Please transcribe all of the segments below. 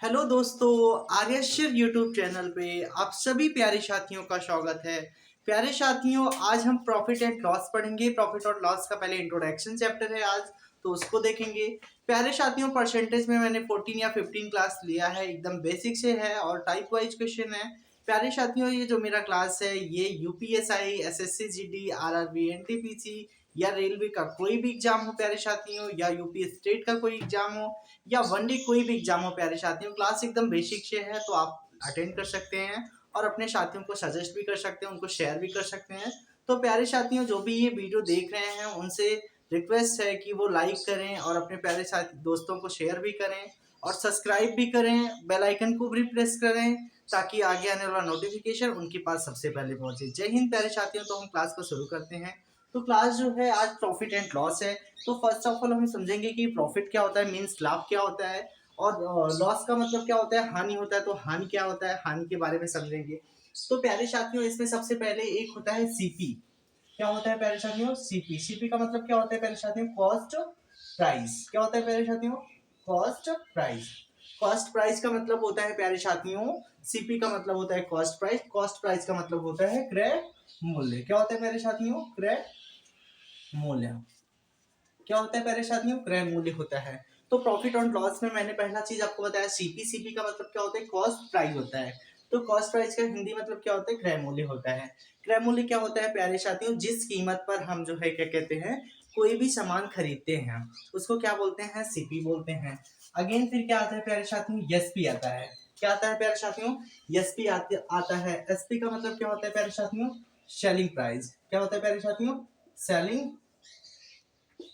Hello दोस्तों, आर्यश्वर YouTube channel पे आप सभी प्यारे साथियों का स्वागत है। प्यारे साथियों, आज हम प्रॉफिट एंड लॉस पढ़ेंगे। प्रॉफिट और लॉस का पहले इंट्रोडक्शन चैप्टर है आज, तो उसको देखेंगे। प्यारे साथियों, परसेंटेज में मैंने 14 या 15 क्लास लिया है, एकदम बेसिक से है और टाइप वाइज क्वेश्चन है। प्यारे साथियों, ये जो मेरा क्लास है ये UPSI, SSC GD, RRB, NTPC या रेलवे का कोई भी एग्जाम हो प्यारे साथियों, या यूपी स्टेट का कोई एग्जाम हो या वनडे कोई भी एग्जाम हो प्यारे साथियों, क्लास एकदम बेसिक से है, तो आप अटेंड कर सकते हैं और अपने साथियों को सजेस्ट भी कर सकते हैं, उनको शेयर भी कर सकते हैं। तो प्यारे साथियों, जो भी ये वीडियो देख रहे हैं उनसे रिक्वेस्ट है कि वो लाइक करें और अपने प्यारे साथी दोस्तों को शेयर भी करें और सब्सक्राइब भी करें, बेल आइकन को भी प्रेस करें ताकि आगे आने वाला नोटिफिकेशन उनके पास सबसे पहले पहुंचे। जय हिंद प्यारे साथियों। तो हम क्लास को शुरू करते हैं। तो क्लास जो है आज प्रॉफिट एंड लॉस है। तो फर्स्ट ऑफ ऑल हम समझेंगे कि प्रॉफिट क्या होता है, मीन्स लाभ क्या होता है, और लॉस का मतलब क्या होता है, हानि होता है। तो हानि क्या होता है, हानि के बारे में समझेंगे। तो प्यारे साथियों, इसमें सबसे पहले एक होता है सीपी। क्या होता है प्यारे साथियों, सीपी। सीपी का मतलब क्या होता है प्यारे साथियों, कॉस्ट प्राइस। क्या होता है प्यारे साथियों, कॉस्ट प्राइस। कॉस्ट प्राइस का मतलब होता है प्यारे साथियों, सीपी का मतलब होता है कॉस्ट प्राइस। कॉस्ट प्राइस का मतलब होता है क्रय मूल्य। क्या होता है प्यारे साथियों, क्रय मूल्य। क्या होता है प्यारे साथियों, क्रय मूल्य होता है। तो प्रॉफिट और लॉस में मैंने पहला चीज आपको बताया सीपी। सीपी का मतलब क्या होता है, कॉस्ट प्राइस होता है। तो कॉस्ट प्राइस का हिंदी मतलब क्या होता है, क्रय मूल्य होता है। क्रय मूल्य क्या होता है प्यारे साथियों, जिस कीमत पर हम जो है क्या कहते हैं, कोई भी सामान खरीदते हैं उसको क्या बोलते हैं, सीपी बोलते हैं। अगेन फिर क्या आता है प्यारे साथियों, एसपी आता है। क्या आता है प्यारे साथियों, एसपी आता है। एसपी का मतलब क्या होता है प्यारे साथियों, सेलिंग प्राइस। क्या होता है प्यारे साथियों, सेलिंग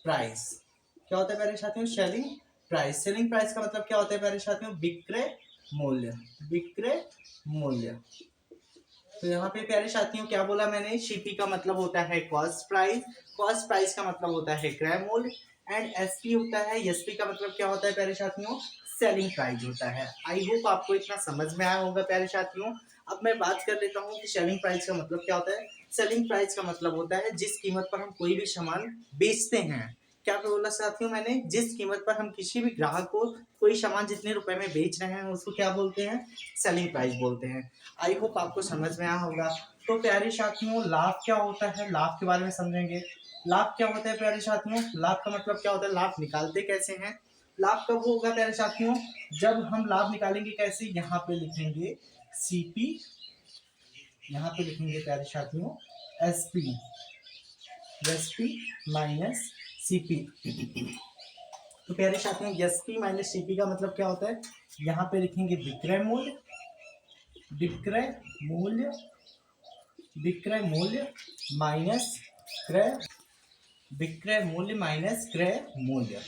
प्राइस। क्या होता है प्यारे साथियों, सेलिंग प्राइस। सेलिंग प्राइस का मतलब क्या होता है प्यारे साथियों, विक्रय मूल्य। विक्रय मूल्य। तो यहाँ पे प्यारे साथियों क्या बोला मैंने, सीपी का मतलब होता है कॉस्ट प्राइस। कॉस्ट प्राइस का मतलब होता है क्रय मूल्य। एंड एसपी होता है, एसपी का मतलब क्या होता है प्यारे साथियों, सेलिंग प्राइस होता है। आई होप आपको इतना समझ में आया होगा प्यारे साथियों। अब मैं बात कर लेता हूँ कि सेलिंग प्राइस का मतलब क्या होता है। सेलिंग प्राइस का मतलब होता है जिस कीमत पर हम कोई भी सामान बेचते हैं। क्या बोला साथियों मैंने, जिस कीमत पर हम किसी भी ग्राहक को कोई सामान जितने रुपए में बेच रहे हैं उसको क्या बोलते हैं, सेलिंग प्राइस बोलते हैं। आई होप आपको समझ में आया होगा। तो प्यारे साथियों, लाभ क्या होता है, लाभ के बारे में समझेंगे। लाभ क्या होता है प्यारे साथियों, लाभ का मतलब क्या होता है, लाभ निकालते कैसे हैं। लाभ कब होगा प्यारे साथियों, जब हम लाभ निकालेंगे कैसे, यहाँ पे लिखेंगे सीपी, यहाँ पे लिखेंगे प्यारे साथियों एसपी, एसपी माइनस सीपी। तो प्यारे साथियों, एसपी माइनस सीपी का मतलब क्या होता है, यहाँ पे लिखेंगे विक्रय मूल्य, विक्रय मूल्य, विक्रय मूल्य माइनस क्रय, विक्रय मूल्य माइनस क्रय मूल्य।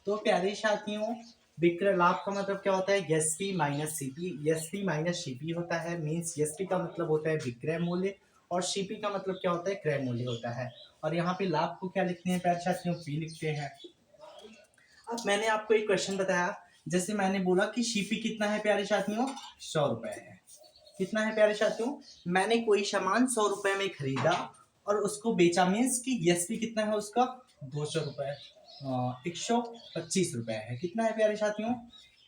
तो प्यारे साथियों, विक्रय लाभ का मतलब क्या होता है, SP minus CP. SP minus CP होता है, मीन्स एसपी का मतलब होता है विक्रय मूल्य और सीपी का मतलब क्या होता है, क्रय मूल्य होता है। और यहाँ पे लाभ को क्या लिखते हैं प्यारे साथियों, पी लिखते हैं। अब मैंने आपको एक क्वेश्चन बताया, जैसे मैंने बोला कि सीपी कितना है प्यारे साथियों, 100 रुपए है। कितना है प्यारे साथियों, मैंने कोई सामान 100 रुपए में खरीदा और उसको बेचा, मीन्स कि एसपी कितना है उसका, 200 रुपए, 125 रुपए है। कितना है प्यारे साथियों,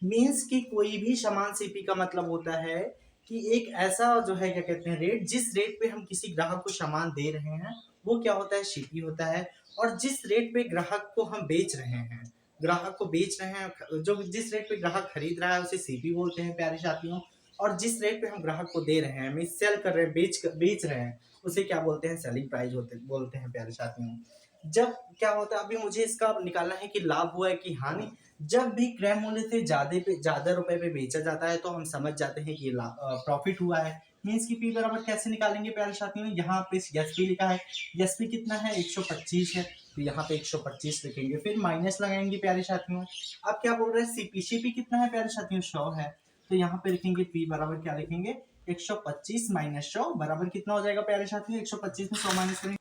मीन्स कि कोई भी सामान सीपी का मतलब होता है कि एक ऐसा जो है क्या कहते हैं रेट, जिस रेट पे हम किसी ग्राहक को सामान दे रहे हैं वो क्या होता है, सीपी होता है। और जिस रेट पे ग्राहक को हम बेच रहे हैं, ग्राहक को बेच रहे हैं, जो जिस रेट पे ग्राहक खरीद रहा है उसे सीपी बोलते हैं प्यारे साथियों। और जिस रेट पे हम ग्राहक को दे रहे हैं, मीन सेल कर रहे हैं, बेच रहे हैं, उसे क्या बोलते हैं, सेलिंग प्राइस बोलते हैं प्यारे साथियों। जब क्या होता है, अभी मुझे इसका निकालना है कि लाभ हुआ है कि हानि। जब भी क्रय मूल्य से ज्यादा रुपए पे बेचा जाता है तो हम समझ जाते हैं कि प्रॉफिट हुआ है। मीन्स की पी बराबर कैसे निकालेंगे प्यारे साथियों, यहाँ पे एसपी लिखा है, एसपी कितना है, 125 है, तो यहाँ पे 125 लिखेंगे, फिर माइनस लगाएंगे प्यारे साथियों। अब क्या बोल रहे हैं, सीपी। सीपी कितना है प्यारे साथियों, 100 है, तो यहाँ पे लिखेंगे पी बराबर क्या लिखेंगे, 125 माइनस 100 बराबर कितना हो जाएगा प्यारे साथियों, 125 में 100 माइनस करेंगे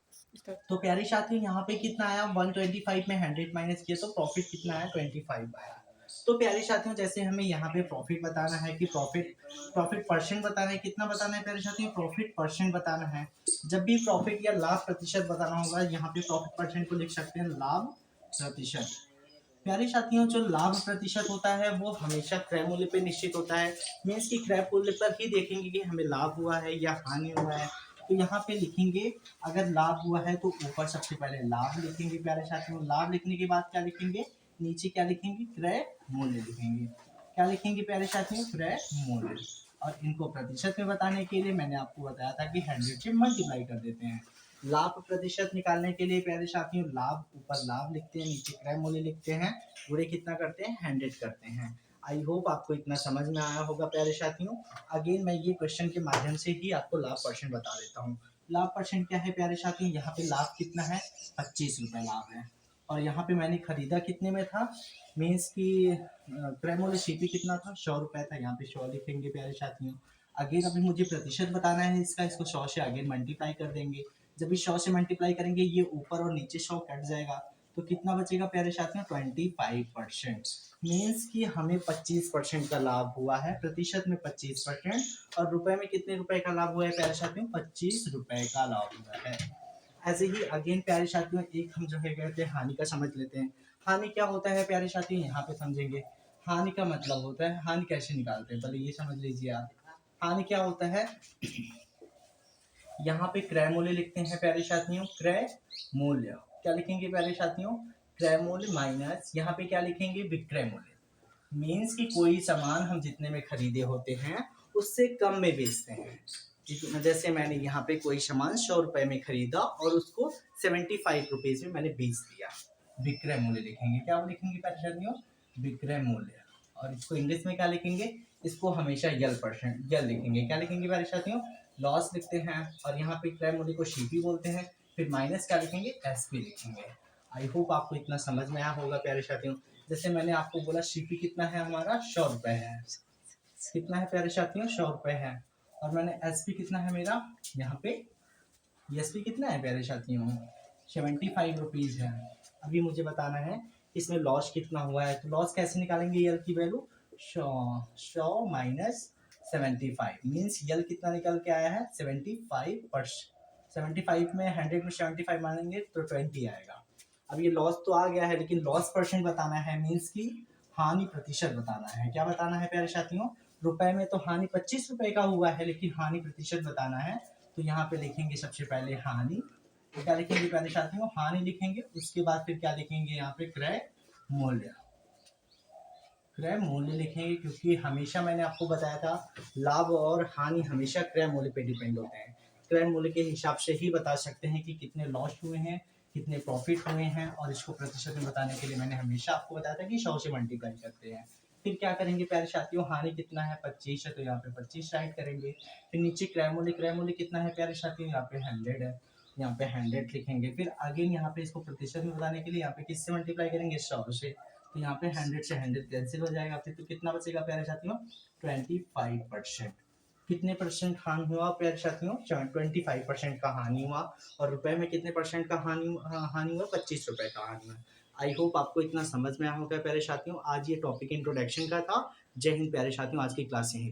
तो प्यारे साथियों यहाँ पे कितना आया, 125 में 100 माइनस किया तो प्रॉफिट कितना आया, 25 आया। तो प्यारे साथियों, जैसे हमें यहाँ पे प्रॉफिट बताना है कि प्रॉफिट प्रॉफिट परसेंट बताना है, कितना बताना है प्यारे साथियों, प्रॉफिट परसेंट बताना है। जब भी प्रॉफिट या लाभ प्रतिशत बताना होगा, यहाँ पे प्रॉफिट परसेंट को लिख सकते हैं लाभ प्रतिशत। प्यारे साथियों, जो लाभ प्रतिशत होता है वो हमेशा क्रय मूल्य पे निश्चित होता है। मीन्स कि क्रय मूल्य पर ही देखेंगे कि हमें लाभ हुआ है या हानि हुआ है। तो यहाँ पे लिखेंगे, अगर लाभ हुआ है तो ऊपर सबसे पहले लाभ लिखेंगे प्यारे साथियों। लाभ लिखने के बाद क्या लिखेंगे, नीचे क्या लिखेंगे, क्रय मूल्य लिखेंगे। क्या लिखेंगे प्यारे साथियों, क्रय मूल्य। और इनको प्रतिशत में बताने के लिए मैंने आपको बताया था कि 100 से मल्टीप्लाई कर देते हैं। लाभ प्रतिशत निकालने के लिए प्यारे साथियों, लाभ ऊपर लाभ लिखते हैं, नीचे क्रय मूल्य लिखते हैं, गुणे कितना करते हैं, 100 करते हैं। आई होप आपको इतना समझ में आया होगा प्यारे साथियों। अगेन मैं ये क्वेश्चन के माध्यम से ही आपको लाभ परसेंट बता देता हूँ। लाभ परसेंट क्या है प्यारे साथियों, यहाँ पे लाभ कितना है, 25 रुपये लाभ है। और यहाँ पे मैंने खरीदा कितने में था, मीन्स की क्रय मूल्य सीपी कितना था, 100 रुपये था। यहाँ पे 100 लिखेंगे प्यारे साथियों। अगेन अभी मुझे प्रतिशत बताना है इसका, इसको 100 से अगेन मल्टीप्लाई कर देंगे। जब भी 100 से मल्टीप्लाई करेंगे ये ऊपर और नीचे 100 कट जाएगा, तो कितना बचेगा प्यारे साथियों, 25%। मीन्स कि हमें 25% का लाभ हुआ है, प्रतिशत में 25%। और रुपए में कितने रुपए का लाभ हुआ है प्यारे साथियों, 25 रुपए का लाभ हुआ है। ऐसे ही अगेन प्यारे साथियों, एक हम जो है कहते हैं हानि का समझ लेते हैं। हानि क्या होता है प्यारे साथियों, यहाँ पे समझेंगे। हानि का मतलब होता है, हानि कैसे निकालते हैं पहले ये समझ लीजिए आप। हानि क्या होता है, यहाँ पे क्रय मूल्य लिखते हैं प्यारे साथियों, क्रय मूल्य। क्या लिखेंगे प्यारे साथियों, क्रय मूल्य माइनस यहाँ पे क्या लिखेंगे, विक्रय मूल्य। मीन्स कि कोई सामान हम जितने में खरीदे होते हैं उससे कम में बेचते हैं। जैसे मैंने यहाँ पे कोई सामान 100 रुपए में खरीदा और उसको 75 रुपीज में मैंने बेच दिया, विक्रय मूल्य लिखेंगे। क्या लिखेंगे प्यारे साथियों, विक्रय मूल्य। और इसको इंग्लिश में क्या लिखेंगे, इसको हमेशा यल लिखेंगे। क्या लिखेंगे प्यारे साथियों, लॉस लिखते हैं। और यहाँ पे क्रय मूल्य को सीपी बोलते हैं। फिर माइनस क्या लिखेंगे, एसपी लिखेंगे। आई होप आपको इतना समझ में आया होगा प्यारे साथियों। जैसे मैंने आपको बोला सीपी कितना है हमारा, 100 रुपये है। कितना है प्यारे साथियों, 100 रुपये है। और मैंने एसपी कितना है मेरा, यहाँ पे एसपी कितना है प्यारे साथियों, 75 रुपीज है। अभी मुझे बताना है इसमें लॉस कितना हुआ है। तो लॉस कैसे निकालेंगे, यल की वैल्यू 100 माइनस 75, मीन्स यल कितना निकल के आया है, 75%। 75 में 100 में 75 मानेंगे तो 20 आएगा। अब ये लॉस तो आ गया है, लेकिन लॉस परसेंट बताना है, मीन्स की हानि प्रतिशत बताना है। क्या बताना है प्यारे साथियों, रुपए में तो हानि 25 रुपए का हुआ है, लेकिन हानि प्रतिशत बताना है। तो यहाँ पे लिखेंगे सबसे पहले हानि। तो क्या लिखेंगे प्यारे साथियों, हानि लिखेंगे। उसके बाद फिर क्या लिखेंगे, यहाँ पे क्रय मूल्य। क्रय मूल्य लिखेंगे, क्योंकि हमेशा मैंने आपको बताया था लाभ और हानि हमेशा क्रय मूल्य पे डिपेंड होते हैं। क्रय मूल्य के हिसाब से ही बता सकते हैं कि कितने लॉस हुए हैं, कितने प्रॉफिट हुए हैं। और इसको प्रतिशत में बताने के लिए मैंने हमेशा आपको बताया था कि 100 से मल्टीप्लाई करते हैं। फिर क्या करेंगे प्यारे साथियों, हानि कितना है, 25 है, तो यहाँ पे 25 राइट करेंगे। फिर नीचे क्रय मूल्य कितना है प्यारे साथियों, यहाँ पे 100 है, यहाँ पे 100 लिखेंगे। फिर आगे यहाँ पे इसको प्रतिशत में बताने के लिए यहाँ पे किससे मल्टीप्लाई करेंगे, 100 से। तो यहाँ पे 100 से 100 कैंसिल हो जाएगा। फिर तो कितना बचेगा प्यारे साथियों, 25%। कितने परसेंट हानि हुआ प्यारे साथियों, 25% का हानि हुआ। और रुपए में कितने परसेंट का हानि हुआ, 25 रुपए का हानि हुआ। आई होप आपको इतना समझ में आया होगा प्यारे साथियों। आज ये टॉपिक इंट्रोडक्शन का था। जय हिंद प्यारे साथियों, आज की क्लास यहीं